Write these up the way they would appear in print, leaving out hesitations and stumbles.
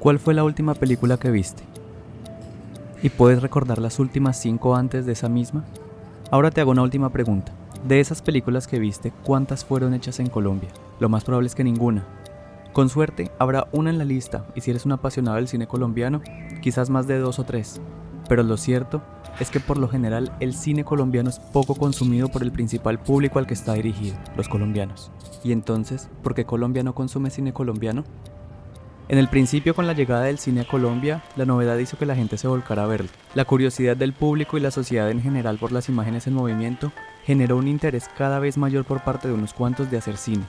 ¿Cuál fue la última película que viste? ¿Y puedes recordar las últimas 5 antes de esa misma? Ahora te hago una última pregunta. De esas películas que viste, ¿cuántas fueron hechas en Colombia? Lo más probable es que ninguna. Con suerte, habrá una en la lista, y si eres un apasionado del cine colombiano, quizás más de 2 o 3. Pero lo cierto es que por lo general el cine colombiano es poco consumido por el principal público al que está dirigido, los colombianos. Y entonces, ¿por qué Colombia no consume cine colombiano? En el principio, con la llegada del cine a Colombia, la novedad hizo que la gente se volcara a verlo. La curiosidad del público y la sociedad en general por las imágenes en movimiento generó un interés cada vez mayor por parte de unos cuantos de hacer cine.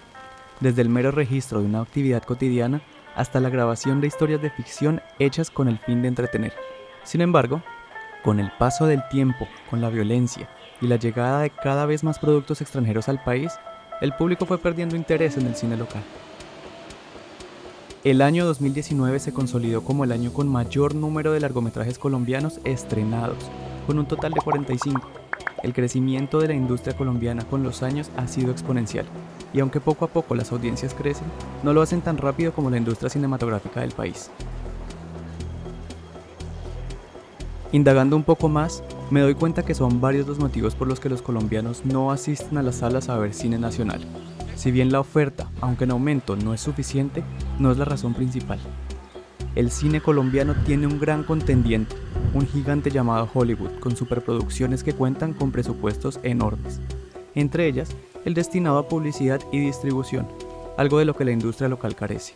Desde el mero registro de una actividad cotidiana hasta la grabación de historias de ficción hechas con el fin de entretener. Sin embargo, con el paso del tiempo, con la violencia y la llegada de cada vez más productos extranjeros al país, el público fue perdiendo interés en el cine local. El año 2019 se consolidó como el año con mayor número de largometrajes colombianos estrenados, con un total de 45. El crecimiento de la industria colombiana con los años ha sido exponencial, y aunque poco a poco las audiencias crecen, no lo hacen tan rápido como la industria cinematográfica del país. Indagando un poco más, me doy cuenta que son varios los motivos por los que los colombianos no asisten a las salas a ver cine nacional. Si bien la oferta, aunque en aumento, no es suficiente, no es la razón principal. El cine colombiano tiene un gran contendiente, un gigante llamado Hollywood, con superproducciones que cuentan con presupuestos enormes. Entre ellas, el destinado a publicidad y distribución, algo de lo que la industria local carece.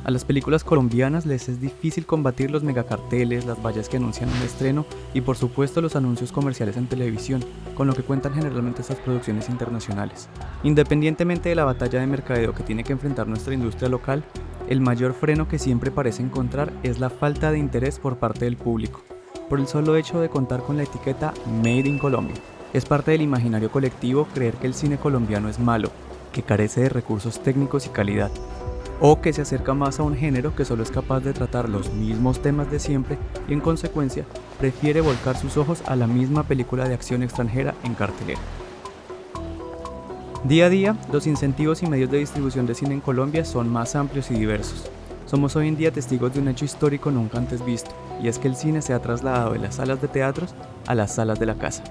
A las películas colombianas les es difícil combatir los megacarteles, las vallas que anuncian un estreno y por supuesto los anuncios comerciales en televisión, con lo que cuentan generalmente estas producciones internacionales. Independientemente de la batalla de mercadeo que tiene que enfrentar nuestra industria local, el mayor freno que siempre parece encontrar es la falta de interés por parte del público, por el solo hecho de contar con la etiqueta Made in Colombia. Es parte del imaginario colectivo creer que el cine colombiano es malo, que carece de recursos técnicos y calidad, o que se acerca más a un género que solo es capaz de tratar los mismos temas de siempre y en consecuencia prefiere volcar sus ojos a la misma película de acción extranjera en cartelera. Día a día, los incentivos y medios de distribución de cine en Colombia son más amplios y diversos. Somos hoy en día testigos de un hecho histórico nunca antes visto, y es que el cine se ha trasladado de las salas de teatros a las salas de la casa.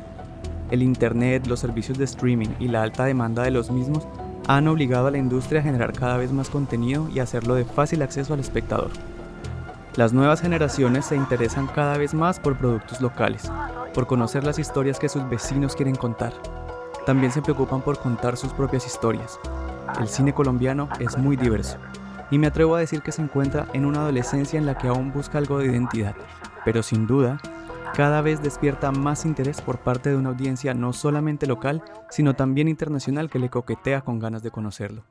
El internet, los servicios de streaming y la alta demanda de los mismos han obligado a la industria a generar cada vez más contenido y hacerlo de fácil acceso al espectador. Las nuevas generaciones se interesan cada vez más por productos locales, por conocer las historias que sus vecinos quieren contar. También se preocupan por contar sus propias historias. El cine colombiano es muy diverso, y me atrevo a decir que se encuentra en una adolescencia en la que aún busca algo de identidad, pero sin duda, cada vez despierta más interés por parte de una audiencia no solamente local, sino también internacional que le coquetea con ganas de conocerlo.